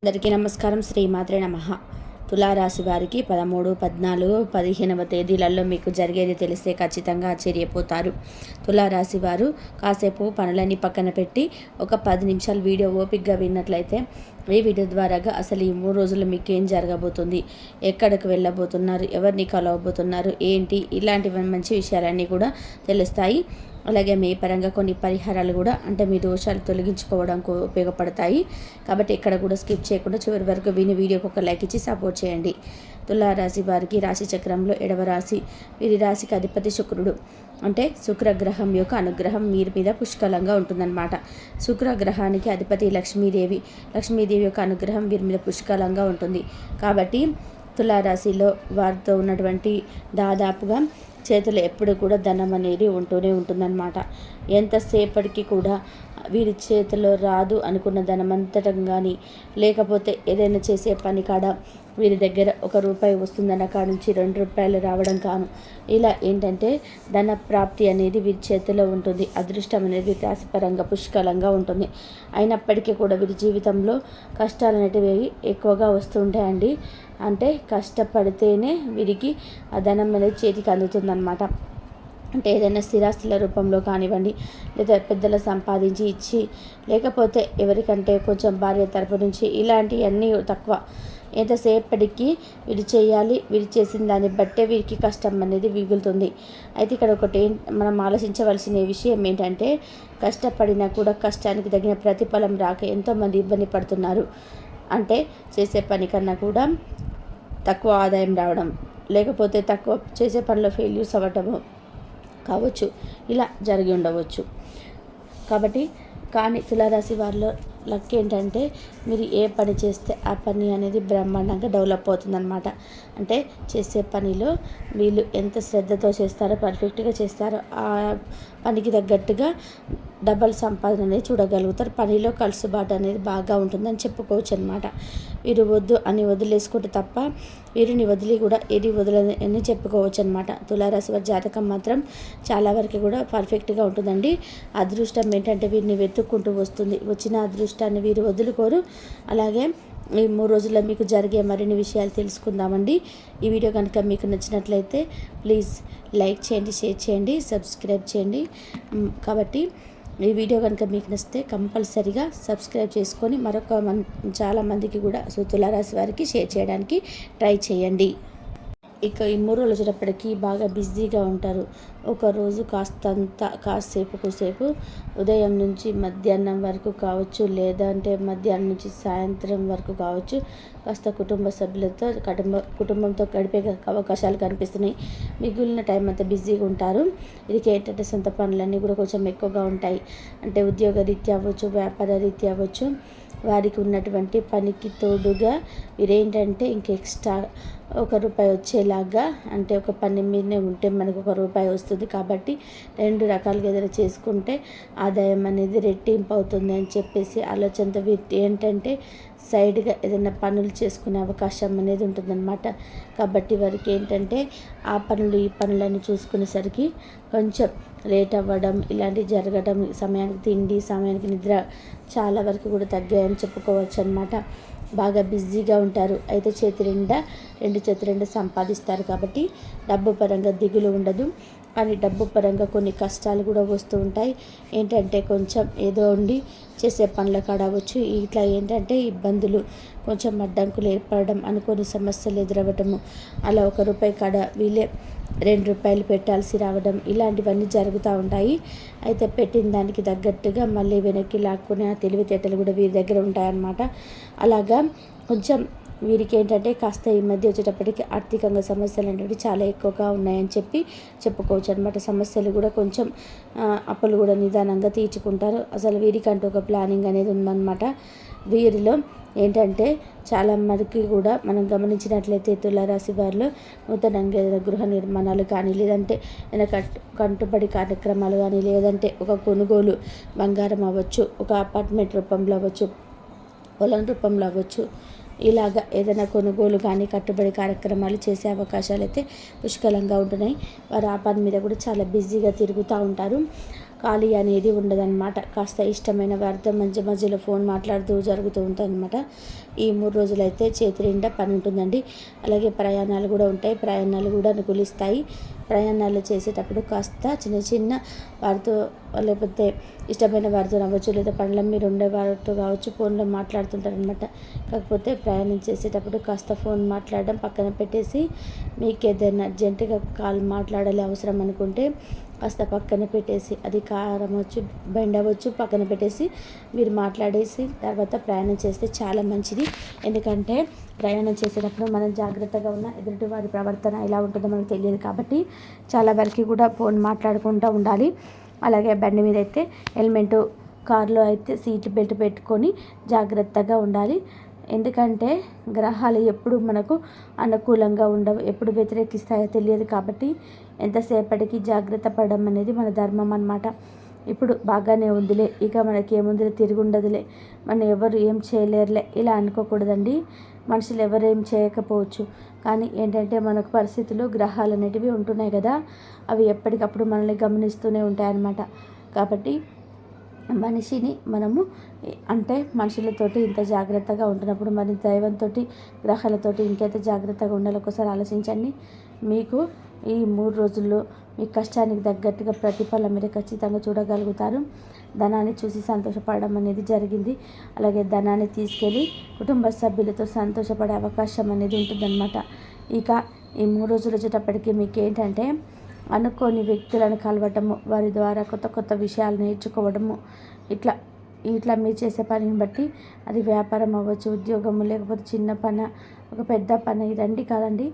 అందరికీ నమస్కారం. శ్రీమాత్రే నమః. తులారాశి వారికి 13, 14, 15వ తేదీలలో మీకు జరిగేది తెలిస్తే ఖచ్చితంగా ఆశ్చర్యపోతారు. తులారాశి వారు కాసేపు పనులన్నీ పక్కన పెట్టి ఒక 10 నిమిషాలు వీడియో ఓపికగా విన్నట్లయితే ఈ వీడియో ద్వారాగా అసలు ఈ 3 రోజులు మీకు ఏం జరగబోతుంది, ఎక్కడికి వెళ్ళబోతున్నారు, ఎవరిని కలవబోతున్నారు, ఏంటి, ఇలాంటివి మంచి విషయాలన్నీ కూడా తెలుస్తాయి. అలాగే మీ పరంగా కొన్ని పరిహారాలు కూడా అంటే మీ దోషాలు తొలగించుకోవడానికి ఉపయోగపడతాయి. కాబట్టి ఇక్కడ కూడా స్కిప్ చేయకుండా చివరి వరకు విని వీడియోకి ఒక లైక్ ఇచ్చి సపోర్ట్ చేయండి. తులారాశి వారికి రాశి చక్రంలో 7వ రాశి, వీరి రాశికి అధిపతి శుక్రుడు. అంటే శుక్రగ్రహం యొక్క అనుగ్రహం వీరి మీద పుష్కలంగా ఉంటుందన్నమాట. శుక్రగ్రహానికి అధిపతి లక్ష్మీదేవి. లక్ష్మీదేవి యొక్క అనుగ్రహం వీరి మీద పుష్కలంగా ఉంటుంది. కాబట్టి తులారాశిలో వారితో ఉన్నటువంటి దాదాపుగా చేతులు ఎప్పుడు కూడా ధనం అనేది ఉంటూనే ఉంటుందన్నమాట. ఎంతసేపటికి కూడా వీరి చేతిలో రాదు అనుకున్న ధనమంతటం కానీ, లేకపోతే ఏదైనా చేసే పని కాడ వీరి దగ్గర ₹1 వస్తుందన్న కాడ నుంచి ₹2 రావడం కాను, ఇలా ఏంటంటే ధన ప్రాప్తి అనేది వీరి చేతిలో ఉంటుంది. అదృష్టం అనేది రాశిపరంగా పుష్కలంగా ఉంటుంది. అయినప్పటికీ కూడా వీరి జీవితంలో కష్టాలు అనేటివి ఎక్కువగా వస్తుంటాయండి. అంటే కష్టపడితేనే వీరికి ఆ ధనం అనేది చేతికి అందుతుందన్నమాట. అంటే ఏదైనా స్థిరాస్తుల రూపంలో కానివ్వండి, లేదా పెద్దలు సంపాదించి ఇచ్చి, లేకపోతే ఎవరికంటే కొంచెం భార్య తరపు నుంచి, ఇలాంటివన్నీ తక్కువ. ఎంతసేపటికి వీరు చేయాలి, వీరు చేసిన దాన్ని బట్టే వీరికి కష్టం అనేది మిగులుతుంది. అయితే ఇక్కడ ఒకటి మనం ఆలోచించవలసిన విషయం ఏంటంటే, కష్టపడినా కూడా కష్టానికి తగిన ప్రతిఫలం రాక ఎంతోమంది ఇబ్బంది పడుతున్నారు. అంటే చేసే పని కన్నా కూడా తక్కువ ఆదాయం రావడం, లేకపోతే తక్కువ చేసే పనిలో ఫెయిల్యూర్స్ అవ్వటము కావచ్చు, ఇలా జరిగి ఉండవచ్చు. కాబట్టి కానీ తులారాశి వారిలో లక్ ఏంటంటే, మీరు ఏ పని చేస్తే ఆ పని అనేది బ్రహ్మాండంగా డెవలప్ అవుతుందన్నమాట. అంటే చేసే పనిలో వీళ్ళు ఎంత శ్రద్ధతో చేస్తారో, పర్ఫెక్ట్గా చేస్తారో, ఆ పనికి తగ్గట్టుగా డబల్ సంపాదన అనేది చూడగలుగుతారు. పనిలో కలుసుబాటు అనేది బాగా ఉంటుందని చెప్పుకోవచ్చు అనమాట. వీరు వద్దు అని వదిలేసుకుంటే తప్ప వీరిని వదిలి కూడా ఏది వదలని చెప్పుకోవచ్చు అనమాట. తులారాశి వారి జాతకం మాత్రం చాలా వరకు కూడా పర్ఫెక్ట్గా ఉంటుందండి. అదృష్టం ఏంటంటే వీరిని వెతుక్కుంటూ వస్తుంది. వచ్చిన అదృష్టాన్ని వీరు వదులుకోరు. అలాగే ఈ 3 రోజుల్లో మీకు జరిగే మరిన్ని విషయాలు తెలుసుకుందామండి. ఈ వీడియో కనుక మీకు నచ్చినట్లయితే ప్లీజ్ లైక్ చేయండి, షేర్ చేయండి, సబ్స్క్రైబ్ చేయండి. కాబట్టి ఈ వీడియో కనుక మీకు నచ్చితే కంపల్సరీగా సబ్స్క్రైబ్ చేసుకొని చాలామందికి కూడా తులారాశి వారికి షేర్ చేయడానికి ట్రై చేయండి. ఇక ఈ 3 రోజులు వచ్చేటప్పటికి బాగా బిజీగా ఉంటారు. ఒకరోజు కాసేపు ఉదయం నుంచి మధ్యాహ్నం వరకు కావచ్చు, లేదంటే మధ్యాహ్నం నుంచి సాయంత్రం వరకు కావచ్చు, కాస్త కుటుంబ సభ్యులతో కుటుంబంతో గడిపే అవకాశాలు కనిపిస్తున్నాయి. మిగిలిన టైం అంతా బిజీగా ఉంటారు. ఇది ఏంటంటే సొంత పనులన్నీ కూడా కొంచెం ఎక్కువగా ఉంటాయి. అంటే ఉద్యోగ రీత్యా అవ్వచ్చు, వ్యాపార రీత్యా అవ్వచ్చు, వారికి ఉన్నటువంటి పనికి తోడుగా వీరేంటంటే ఇంక ఎక్స్ట్రా ₹1 వచ్చేలాగా, అంటే ఒక పని మీదనే ఉంటే మనకు ₹1 వస్తుంది కాబట్టి 2 రకాలుగా ఏదైనా చేసుకుంటే ఆదాయం అనేది రెట్టింపు అవుతుంది అని చెప్పేసి ఆలోచనతో ఏంటంటే సైడ్గా ఏదైనా పనులు చేసుకునే అవకాశం అనేది ఉంటుందన్నమాట. కాబట్టి వారికి ఏంటంటే ఆ పనులు ఈ పనులని చూసుకునేసరికి కొంచెం లేట్ అవ్వడం, ఇలాంటివి జరగడం, సమయానికి తిండి, సమయానికి నిద్ర చాలా వరకు కూడా తగ్గాయని చెప్పుకోవచ్చు అనమాట. బాగా బిజీగా ఉంటారు. అయితే రెండు చేతి నిండా సంపాదిస్తారు కాబట్టి డబ్బు పరంగా దిగులు ఉండదు. కానీ డబ్బు పరంగా కొన్ని కష్టాలు కూడా వస్తూ ఉంటాయి. ఏంటంటే కొంచెం ఏదో ఉండి చేసే పనుల కాడ అవ్వచ్చు, ఇట్లా ఏంటంటే ఇబ్బందులు, కొంచెం అడ్డంకులు ఏర్పడడం, అనుకోని సమస్యలు ఎదురవ్వటము, అలా ₹1 కాడ వీళ్ళే ₹2 పెట్టాల్సి రావడం, ఇలాంటివన్నీ జరుగుతూ ఉంటాయి. అయితే పెట్టిన దానికి తగ్గట్టుగా మళ్ళీ వెనక్కి లాక్కునే తెలివితేటలు కూడా వీరి దగ్గర ఉంటాయన్నమాట. అలాగా కొంచెం వీరికి ఏంటంటే కాస్త ఈ మధ్య వచ్చేటప్పటికి ఆర్థికంగా సమస్యలు అనేవి చాలా ఎక్కువగా ఉన్నాయని చెప్పుకోవచ్చు అనమాట. సమస్యలు కూడా కొంచెం అప్పులు కూడా నిదానంగా తీర్చుకుంటారు. అసలు వీరికంటూ ఒక ప్లానింగ్ అనేది ఉందన్నమాట. వీరిలో ఏంటంటే చాలా మందికి కూడా మనం గమనించినట్లయితే తులారాశి వారిలో నూతనంగా ఏదైనా గృహ నిర్మాణాలు కానీ, లేదంటే ఏదైనా కట్టుబడి కార్యక్రమాలు కానీ, లేదంటే ఒక కొనుగోలు, బంగారం అవ్వచ్చు, ఒక అపార్ట్మెంట్ రూపంలో అవ్వచ్చు, పొలం రూపంలో అవ్వచ్చు, ఇలాగ ఏదైనా కొనుగోలు కానీ కట్టుబడి కార్యక్రమాలు చేసే అవకాశాలు అయితే పుష్కలంగా ఉంటున్నాయి. వారు ఆ పని మీద కూడా చాలా బిజీగా తిరుగుతూ ఉంటారు. ఖాళీ అనేది ఉండదన్నమాట. కాస్త ఇష్టమైన వారితో మధ్య మధ్యలో ఫోన్ మాట్లాడుతూ జరుగుతూ ఉంటుందన్నమాట. ఈ 3 రోజులైతే చేతి నిండా పని ఉంటుందండి. అలాగే ప్రయాణాలు కూడా ఉంటాయి. ప్రయాణాలు కూడా అనుకూలిస్తాయి. ప్రయాణాలు చేసేటప్పుడు కాస్త చిన్న చిన్న వారితో లేకపోతే ఇష్టమైన వారితో అవ్వచ్చు, లేదా పనుల మీద ఉండే వారితో కావచ్చు ఫోన్లో మాట్లాడుతుంటారనమాట. కాకపోతే ప్రయాణం చేసేటప్పుడు కాస్త ఫోన్ మాట్లాడడం పక్కన పెట్టేసి, మీకు ఏదైనా అర్జెంటుగా కాల్ మాట్లాడాలి అవసరం అనుకుంటే కాస్త పక్కన పెట్టేసి, అది కారం అవ్వచ్చు, బెండ్ అవ్వచ్చు, పక్కన పెట్టేసి మీరు మాట్లాడేసి తర్వాత ప్రయాణం చేస్తే చాలా మంచిది. ఎందుకంటే ప్రయాణం చేసేటప్పుడు మనం జాగ్రత్తగా ఉన్న ఎదుటి వారి ప్రవర్తన ఎలా ఉంటుందో మనకు తెలియదు కాబట్టి చాలా వరకు కూడా ఫోన్ మాట్లాడుకుంటూ ఉండాలి. అలాగే బండి మీద అయితే హెల్మెట్, కారులో అయితే సీట్ బెల్ట్ పెట్టుకొని జాగ్రత్తగా ఉండాలి. ఎందుకంటే గ్రహాలు ఎప్పుడు మనకు అనుకూలంగా ఉండవు, ఎప్పుడు వ్యతిరేకిస్తాయో తెలియదు కాబట్టి ఎంతసేపటికి జాగ్రత్త పడడం అనేది మన ధర్మం అన్నమాట. ఇప్పుడు బాగానే ఉందిలే, ఇక మనకి ఏముందిలే, తిరుగుండదులే, మనం ఎవరు ఏం చేయలేరులే ఇలా అనుకోకూడదండి. మనుషులు ఎవరు ఏం చేయకపోవచ్చు, కానీ ఏంటంటే మనకు పరిస్థితులు, గ్రహాలు అనేటివి ఉంటున్నాయి కదా, అవి ఎప్పటికప్పుడు మనల్ని గమనిస్తూనే ఉంటాయన్నమాట. కాబట్టి మనిషిని మనము అంటే మనుషులతోటి ఇంత జాగ్రత్తగా ఉంటున్నప్పుడు మరి దైవంతో, గ్రహాలతోటి ఇంకెంత జాగ్రత్తగా ఉండాలో ఒకసారి ఆలోచించండి. మీకు ఈ 3 రోజుల్లో మీ కష్టానికి తగ్గట్టుగా ప్రతిఫలం మీరు ఖచ్చితంగా చూడగలుగుతారు. ధనాన్ని చూసి సంతోషపడడం అనేది జరిగింది. అలాగే ధనాన్ని తీసుకెళ్ళి కుటుంబ సభ్యులతో సంతోషపడే అవకాశం అనేది ఉంటుందన్నమాట. ఇక ఈ 3 రోజులు వచ్చేటప్పటికి మీకు ఏంటంటే అనుకోని వ్యక్తులను కలవటము, వారి ద్వారా కొత్త కొత్త విషయాలు నేర్చుకోవడము, ఇట్లా ఇట్లా మీరు చేసే పనిని బట్టి అది వ్యాపారం అవ్వచ్చు, ఉద్యోగము, లేకపోతే చిన్న పని, ఒక పెద్ద పని, రండి కాదండి,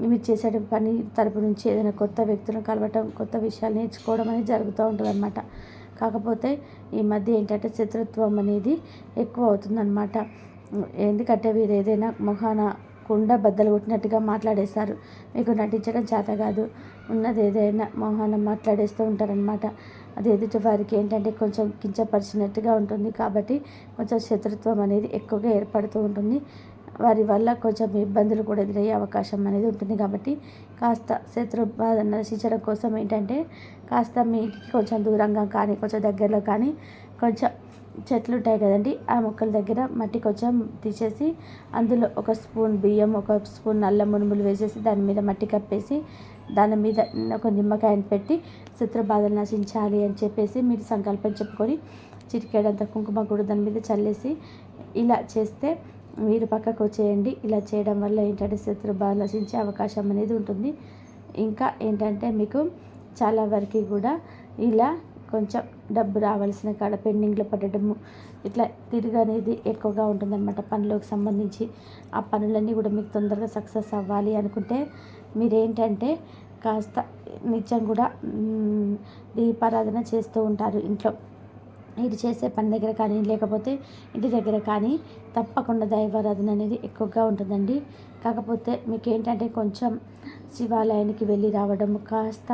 మీరు చేసే పని తరపు నుంచి ఏదైనా కొత్త వ్యక్తులను కలవటం, కొత్త విషయాలు నేర్చుకోవడం అనేది జరుగుతూ ఉంటుందన్నమాట. కాకపోతే ఈ మధ్య ఏంటంటే శత్రుత్వం అనేది ఎక్కువ అవుతుందన్నమాట. ఎందుకంటే వీరు ఏదైనా మొహాన కుండ బద్దలు కొట్టినట్టుగా మాట్లాడేస్తారు. మీకు నటించడం చేత కాదు, ఉన్నది ఏదైనా మొహాన మాట్లాడేస్తూ ఉంటారనమాట. అది ఎదుటి వారికి ఏంటంటే కొంచెం కించపరిచినట్టుగా ఉంటుంది. కాబట్టి కొంచెం శత్రుత్వం అనేది ఎక్కువగా ఏర్పడుతూ ఉంటుంది. వారి వల్ల కొంచెం ఇబ్బందులు కూడా ఎదురయ్యే అవకాశం అనేది ఉంటుంది. కాబట్టి కాస్త శత్రు బాధ నశించడం కోసం ఏంటంటే కాస్త మీ ఇంటికి కొంచెం దూరంగా కానీ కొంచెం దగ్గరలో కానీ కొంచెం చెట్లు ఉంటాయి కదండి, ఆ మొక్కల దగ్గర మట్టి కొంచెం తీసేసి అందులో ఒక స్పూన్ బియ్యం, ఒక స్పూన్ అల్లం మునుములు వేసేసి దాని మీద మట్టి కప్పేసి దాని మీద ఒక నిమ్మకాయని పెట్టి శత్రు బాధలు నశించాలి అని చెప్పేసి మీరు సంకల్పం చెప్పుకొని చిటికెడంత కుంకుమ కూడా దాని మీద చల్లేసి ఇలా చేస్తే మీరు పక్కకు వచ్చేయండి. ఇలా చేయడం వల్ల ఏంటంటే శత్రు బాధ నశించే అవకాశం అనేది ఉంటుంది. ఇంకా ఏంటంటే మీకు చాలా వరకు కూడా ఇలా కొంచెం డబ్బు రావాల్సిన కాడ పెండింగ్లో పడటము, ఇట్లా తిరిగి అనేది ఎక్కువగా ఉంటుందన్నమాట పనులకు సంబంధించి. ఆ పనులన్నీ కూడా మీకు తొందరగా సక్సెస్ అవ్వాలి అనుకుంటే మీరేంటంటే కాస్త నిత్యం కూడా దీపారాధన చేస్తూ ఉంటారు ఇంట్లో. ఇది చేసే పని దగ్గర కానీ లేకపోతే ఇంటి దగ్గర కానీ తప్పకుండా దైవారాధన అనేది ఎక్కువగా ఉంటుందండి. కాకపోతే మీకు ఏంటంటే కొంచెం శివాలయానికి వెళ్ళి రావడం, కాస్త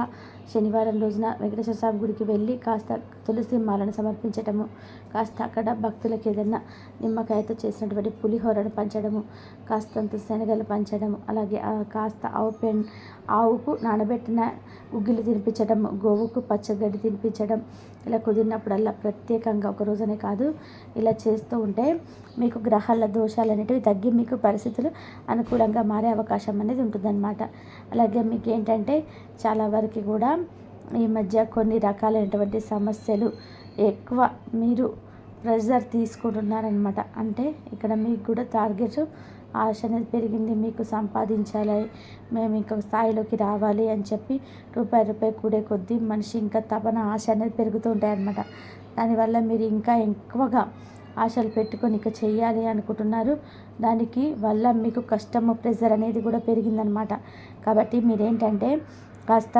శనివారం రోజున వెంకటేశ్వర స్వామి గుడికి వెళ్ళి కాస్త తులసి మాలను సమర్పించడము, కాస్త అక్కడ భక్తులకు ఏదైనా నిమ్మకాయతో చేసినటువంటి పులిహోరను పంచడము, కాస్తంత శనగలు పంచడము, అలాగే కాస్త ఆవుకు నానబెట్టిన గుగ్గిలు తినిపించడం, గోవుకు పచ్చగడ్డి తినిపించడం, ఇలా కుదిరినప్పుడల్లా ప్రత్యేకంగా ఒక రోజునే కాదు ఇలా చేస్తూ ఉంటే మీకు గ్రహాల దోషాలు అనేటివి తగ్గి మీకు పరిస్థితులు అనుకూలంగా మారే అవకాశం అనేది ఉంటుందన్నమాట. అలాగే మీకు ఏంటంటే చాలా వరకు కూడా ఈ మధ్య కొన్ని రకాలైనటువంటి సమస్యలు ఎక్కువ మీరు ప్రెషర్ తీసుకుంటున్నారనమాట. అంటే ఇక్కడ మీకు కూడా టార్గెట్ ఆశ అనేది పెరిగింది, మీకు సంపాదించాలి, మేము ఇంకొక స్థాయిలోకి రావాలి అని చెప్పి రూపాయి కూడే కొద్దీ మనిషి ఇంకా తపన, ఆశ అనేది పెరుగుతూ ఉంటాయన్నమాట. దానివల్ల మీరు ఇంకా ఎక్కువగా ఆశలు పెట్టుకొని ఇక చెయ్యాలి అనుకుంటున్నారు. దానికి వల్ల మీకు కష్టము, ప్రెషర్ అనేది కూడా పెరిగిందనమాట. కాబట్టి మీరేంటంటే కాస్త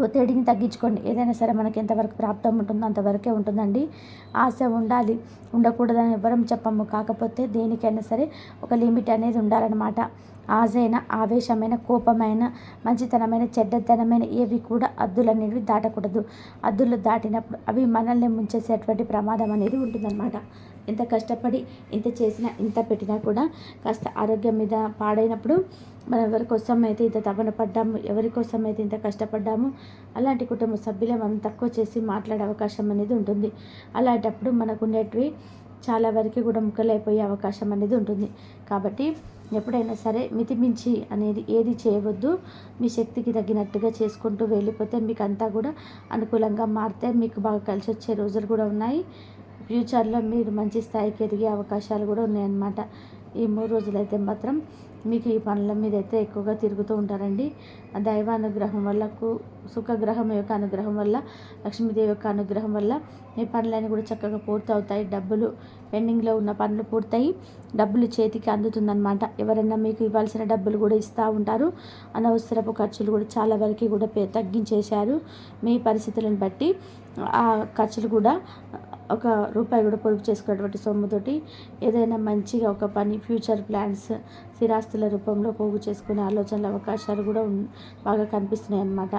ఒత్తిడిని తగ్గించుకోండి. ఏదైనా సరే మనకి ఎంతవరకు ప్రాప్తం ఉంటుందో అంతవరకే ఉంటుందండి. ఆశ ఉండాలి, ఉండకూడదని ఎవరం చెప్పము. కాకపోతే దేనికైనా సరే ఒక లిమిట్ అనేది ఉండాలన్నమాట. ఆశైన, ఆవేశమైన, కోపమైన, మంచితనమైన, చెడ్డతనమైన ఏవి కూడా హద్దులు అనేవి దాటకూడదు. హద్దులు దాటినప్పుడు అవి మనల్ని ముంచేసేటువంటి ప్రమాదం అనేది ఉంటుందన్నమాట. ఇంత కష్టపడి ఇంత చేసినా ఇంత పెట్టినా కూడా కాస్త ఆరోగ్యం మీద పాడైనప్పుడు మనం ఎవరి కోసం అయితే ఇంత తపన పడ్డాము, ఎవరి కోసం అయితే ఇంత కష్టపడ్డాము, అలాంటి కుటుంబ సభ్యులే మనం తక్కువ చేసి మాట్లాడే అవకాశం అనేది ఉంటుంది. అలాంటప్పుడు మనకు ఉండేటివి చాలా వరకు కూడా ముక్కలైపోయే అవకాశం అనేది ఉంటుంది. కాబట్టి ఎప్పుడైనా సరే మితిమించి అనేది ఏది చేయవద్దు. మీ శక్తికి తగ్గినట్టుగా చేసుకుంటూ వెళ్ళిపోతే మీకు అంతా కూడా అనుకూలంగా మారితే మీకు బాగా కలిసి వచ్చే రోజులు కూడా ఉన్నాయి. ఫ్యూచర్లో మీరు మంచి స్థాయికి ఎదిగే అవకాశాలు కూడా ఉన్నాయన్నమాట. ఈ 3 రోజులైతే మాత్రం మీకు ఈ పనుల మీద అయితే ఎక్కువగా తిరుగుతూ ఉంటారండి. దైవానుగ్రహం వల్ల సుఖగ్రహం యొక్క అనుగ్రహం వల్ల, లక్ష్మీదేవి యొక్క అనుగ్రహం వల్ల మీ పనులన్నీ కూడా చక్కగా పూర్తవుతాయి. డబ్బులు పెండింగ్లో ఉన్న పనులు పూర్తయి డబ్బులు చేతికి అందుతుందన్నమాట. ఎవరైనా మీకు ఇవ్వాల్సిన డబ్బులు కూడా ఇస్తూ ఉంటారు. అనవసరపు ఖర్చులు కూడా చాలా వరకు కూడా తగ్గించేశారు. మీ పరిస్థితులను బట్టి ఆ ఖర్చులు కూడా ఒక రూపాయి కూడా పొదుపు చేసుకున్నటువంటి సొమ్ముతోటి ఏదైనా మంచిగా ఒక పని, ఫ్యూచర్ ప్లాన్స్, స్థిరాస్తుల రూపంలో పోగు చేసుకునే ఆలోచనల అవకాశాలు కూడా బాగా కనిపిస్తున్నాయి అన్నమాట.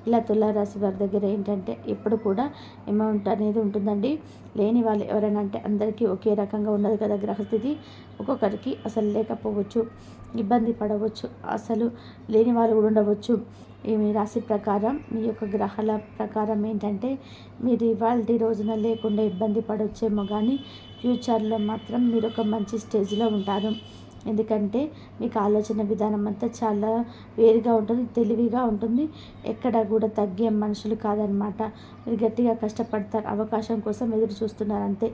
ఇలా తులారాశి వారి దగ్గర ఏంటంటే ఎప్పుడు కూడా అమౌంట్ అనేది ఉంటుందండి. లేని వాళ్ళు ఎవరైనా అంటే అందరికీ ఒకే రకంగా ఉండదు కదా గ్రహస్థితి. ఒక్కొక్కరికి అసలు లేకపోవచ్చు, ఇబ్బంది పడవచ్చు, అసలు లేని వాళ్ళు కూడా ఉండవచ్చు. మీ రాశి ప్రకారం మీ యొక్క గ్రహాల ప్రకారం ఏంటంటే మీరు ఇవాళ రోజున లేకుండా ఇబ్బంది పడవచ్చేమో, కానీ ఫ్యూచర్లో మాత్రం మీరు ఒక మంచి స్టేజ్లో ఉంటారు. ఎందుకంటే మీకు ఆలోచన విధానం అంతా చాలా వేరుగా ఉంటుంది, తెలివిగా ఉంటుంది. ఎక్కడ కూడా తగ్గే మనుషులు కాదనమాట. మీరు గట్టిగా కష్టపడతారు, అవకాశం కోసం ఎదురు చూస్తున్నారు అంతే.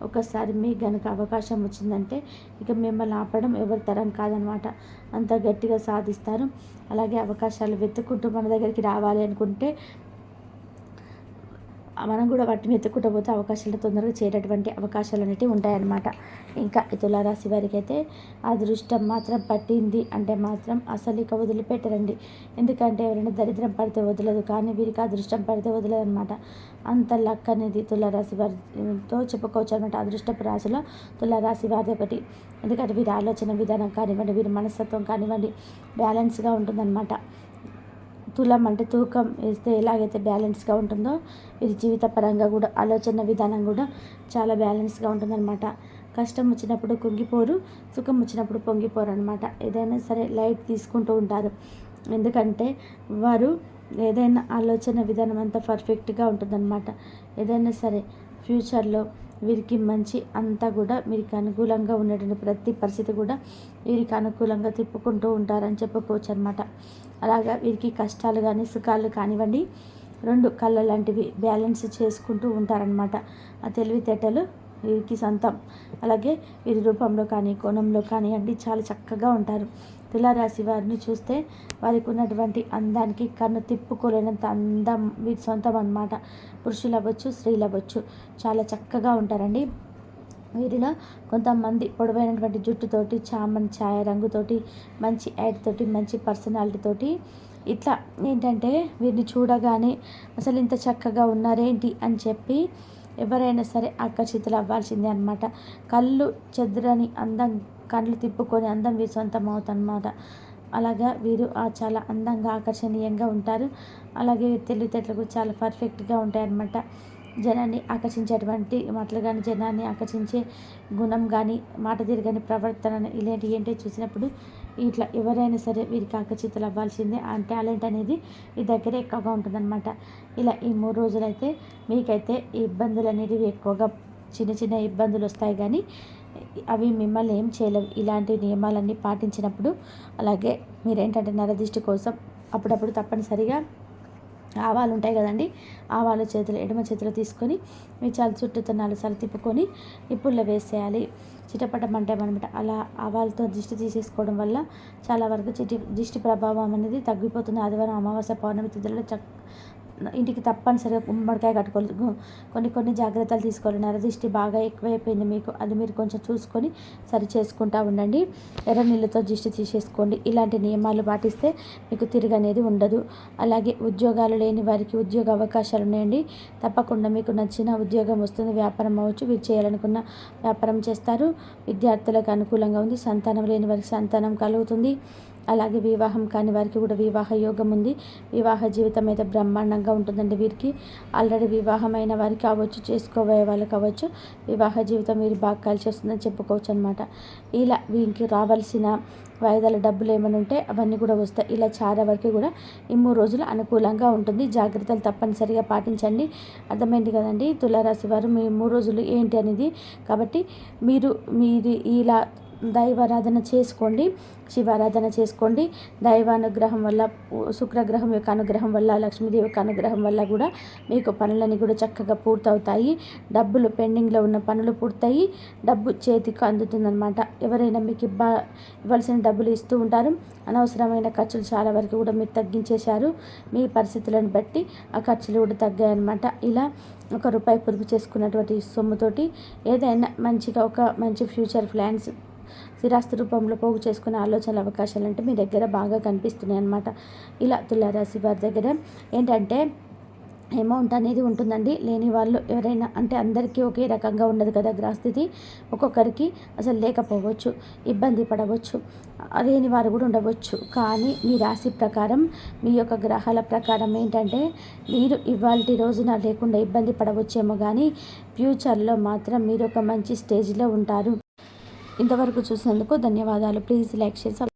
ఒకసారి మీకు కనుక అవకాశం వచ్చిందంటే ఇక మిమ్మల్ని ఆపడం ఎవరి తరం కాదనమాట. అంత గట్టిగా సాధిస్తారు. అలాగే అవకాశాలు వెతుక్కుంటూ మన దగ్గరికి రావాలి అనుకుంటే మనం కూడా వాటిని వెతుక్కుంటూ పోతే అవకాశాలు తొందరగా చేరేటువంటి అవకాశాలు అనేవి ఉంటాయన్నమాట. ఇంకా తులారాశి వారికి అయితే అదృష్టం మాత్రం పట్టింది అంటే మాత్రం అసలు ఇక వదిలిపెట్టరండి. ఎందుకంటే ఎవరైనా దరిద్రం పడితే వదలదు, కానీ వీరికి అదృష్టం పడితే వదలదు అనమాట. అంత లక్ అనేది తులారాశి వారితో చెప్పుకోవచ్చు అనమాట. అదృష్టపు రాశిలో తులారాశి వారి ఒకటి. ఎందుకంటే వీరి ఆలోచన విధానం కానివ్వండి, వీరి మనస్తత్వం కానివ్వండి బ్యాలెన్స్గా ఉంటుందన్నమాట. తులం అంటే తూకం వేస్తే ఎలాగైతే బ్యాలెన్స్గా ఉంటుందో ఇది జీవితపరంగా కూడా ఆలోచన విధానం కూడా చాలా బ్యాలెన్స్గా ఉంటుందన్నమాట. కష్టం వచ్చినప్పుడు కుంగిపోరు, సుఖం వచ్చినప్పుడు పొంగిపోరు అనమాట. ఏదైనా సరే లైట్ తీసుకుంటూ ఉంటారు. ఎందుకంటే వారు ఏదైనా ఆలోచన విధానం అంతా పర్ఫెక్ట్గా ఉంటుందన్నమాట. ఏదైనా సరే ఫ్యూచర్లో వీరికి మంచి అంతా కూడా వీరికి అనుకూలంగా ఉండేటువంటి ప్రతి పరిస్థితి కూడా వీరికి అనుకూలంగా తిప్పుకుంటూ ఉంటారని చెప్పుకోవచ్చు అనమాట. అలాగా వీరికి కష్టాలు కానీ సుఖాలు కానివ్వండి 2 కళ్ళ లాంటివి బ్యాలెన్స్ చేసుకుంటూ ఉంటారనమాట. ఆ తెలివితేటలు వీరికి సొంతం. అలాగే వీరి రూపంలో కానీ కోణంలో కానివ్వండి చాలా చక్కగా ఉంటారు. తులారాశి వారిని చూస్తే వారికి ఉన్నటువంటి అందానికి కన్ను తిప్పుకోలేనంత అందం వీరి సొంతం అన్నమాట. పురుషులు అవ్వచ్చు, స్త్రీలు అవ్వచ్చు చాలా చక్కగా ఉంటారండి. వీరిలో కొంతమంది పొడవైనటువంటి జుట్టుతోటి, చామన్ ఛాయ రంగుతోటి, మంచి యాడ్ తోటి, మంచి పర్సనాలిటీతోటి ఇట్లా ఏంటంటే వీరిని చూడగానే అసలు ఇంత చక్కగా ఉన్నారేంటి అని చెప్పి ఎవరైనా సరే ఆకర్షితులు అవ్వాల్సిందే అనమాట. కళ్ళు చెదరని అందం, కళ్ళు తిప్పుకొని అందం వీరి సొంతం అవుతుందన్నమాట. అలాగా వీరు చాలా అందంగా ఆకర్షణీయంగా ఉంటారు. అలాగే తెలివితేటలు చాలా పర్ఫెక్ట్గా ఉంటాయన్నమాట. జనాన్ని ఆకర్షించేటువంటి మాటలు కానీ, జనాన్ని ఆకర్షించే గుణం కానీ, మాట తీరు కానీ, ప్రవర్తన ఇలాంటివి ఏంటో చూసినప్పుడు ఇట్లా ఎవరైనా సరే వీరికి ఆకర్షితులు అవ్వాల్సిందే. ఆ టాలెంట్ అనేది ఈ దగ్గర ఎక్కువగా ఉంటుందన్నమాట. ఇలా ఈ 3 రోజులైతే మీకైతే ఈ ఇబ్బందులు అనేవి ఎక్కువగా చిన్న చిన్న ఇబ్బందులు వస్తాయి, కానీ అవి మిమ్మల్ని ఏం చేయలేవు ఇలాంటి నియమాలన్నీ పాటించినప్పుడు. అలాగే మీరేంటంటే నరదిష్టి కోసం అప్పుడప్పుడు తప్పనిసరిగా ఆవాలు ఉంటాయి కదండి, ఆవాలు ఎడమ చేతిలో తీసుకొని మీ చాలా చుట్టూతో 4 సార్లు తిప్పుకొని నిప్పుల్లో వేసేయాలి. చిటపటమంటే అనమాట. అలా ఆవాలతో దిష్టి తీసేసుకోవడం వల్ల చాలా వరకు దిష్టి ప్రభావం అనేది తగ్గిపోతుంది. ఆదివారం, అమావాస్య, పౌర్ణమి తిథులలో ఇంటికి తప్పనిసరిగా గుమ్మడికాయ కట్టుకోవాలి. కొన్ని జాగ్రత్తలు తీసుకోవాలి. నరదిష్టి బాగా ఎక్కువైపోయింది మీకు, అది మీరు కొంచెం చూసుకొని సరి చేసుకుంటూ ఉండండి. ఎర్ర నీళ్ళతో దిష్టి తీసేసుకోండి. ఇలాంటి నియమాలు పాటిస్తే మీకు తిరుగు అనేది ఉండదు. అలాగే ఉద్యోగాలు లేని వారికి ఉద్యోగ అవకాశాలు ఉన్నాయండి. తప్పకుండా మీకు నచ్చిన ఉద్యోగం వస్తుంది. వ్యాపారం అవ్వచ్చు, మీరు చేయాలనుకున్న వ్యాపారం చేస్తారు. విద్యార్థులకు అనుకూలంగా ఉంది. సంతానం లేని వారికి సంతానం కలుగుతుంది. అలాగే వివాహం కాని వారికి కూడా వివాహ యోగం ఉంది. వివాహ జీవితం అయితే బ్రహ్మాండంగా ఉంటుందండి. వీరికి ఆల్రెడీ వివాహమైన వారికి కావచ్చు, చేసుకోబోయే వాళ్ళు కావచ్చు, వివాహ జీవితం వీరు బాగా కలిసి వస్తుందని చెప్పుకోవచ్చు అనమాట. ఇలా వీరికి రావాల్సిన వాయిదాల డబ్బులు ఏమైనా ఉంటే అవన్నీ కూడా వస్తాయి. ఇలా చాలా వరకు కూడా ఈ 3 రోజులు అనుకూలంగా ఉంటుంది. జాగ్రత్తలు తప్పనిసరిగా పాటించండి. అర్థమైంది కదండి తులారాశి వారు మీ 3 రోజులు ఏంటి అనేది. కాబట్టి మీరు ఇలా దైవారాధన చేసుకోండి, శివారాధన చేసుకోండి. దైవానుగ్రహం వల్ల, శుక్రగ్రహం యొక్క అనుగ్రహం వల్ల, లక్ష్మీదేవి యొక్క అనుగ్రహం వల్ల కూడా మీకు పనులన్నీ కూడా చక్కగా పూర్తవుతాయి. డబ్బులు పెండింగ్లో ఉన్న పనులు పూర్తయి డబ్బు చేతికి అందుతుందన్నమాట. ఎవరైనా మీకు ఇవ్వాల్సిన డబ్బులు ఇస్తూ ఉంటారు. అనవసరమైన ఖర్చులు చాలా వరకు కూడా మీరు తగ్గించేశారు. మీ పరిస్థితులను బట్టి ఆ ఖర్చులు కూడా తగ్గాయన్నమాట. ఇలా ₹1 పొదుపు చేసుకున్నటువంటి సొమ్ముతోటి ఏదైనా మంచిగా ఒక మంచి ఫ్యూచర్ ప్లాన్స్, స్థిరాస్తి రూపంలో పోగు చేసుకునే ఆలోచనల అవకాశాలు అంటే మీ దగ్గర బాగా కనిపిస్తున్నాయి అన్నమాట. ఇలా తులారాశి వారి దగ్గర ఏంటంటే అమౌంట్ అనేది ఉంటుందండి. లేని వాళ్ళు ఎవరైనా, అంటే అందరికీ ఒకే రకంగా ఉండదు కదా గ్రహస్థితి. ఒక్కొక్కరికి అసలు లేకపోవచ్చు, ఇబ్బంది పడవచ్చు, లేని వారు కూడా ఉండవచ్చు. కానీ మీ రాశి ప్రకారం, మీ యొక్క గ్రహాల ప్రకారం ఏంటంటే మీరు ఇవాల్టి రోజున లేకుండా ఇబ్బంది పడవచ్చేమో, కానీ ఫ్యూచర్లో మాత్రం మీరు ఒక మంచి స్టేజ్లో ఉంటారు. ఇంతవరకు చూసినందుకు ధన్యవాదాలు. Please like, share,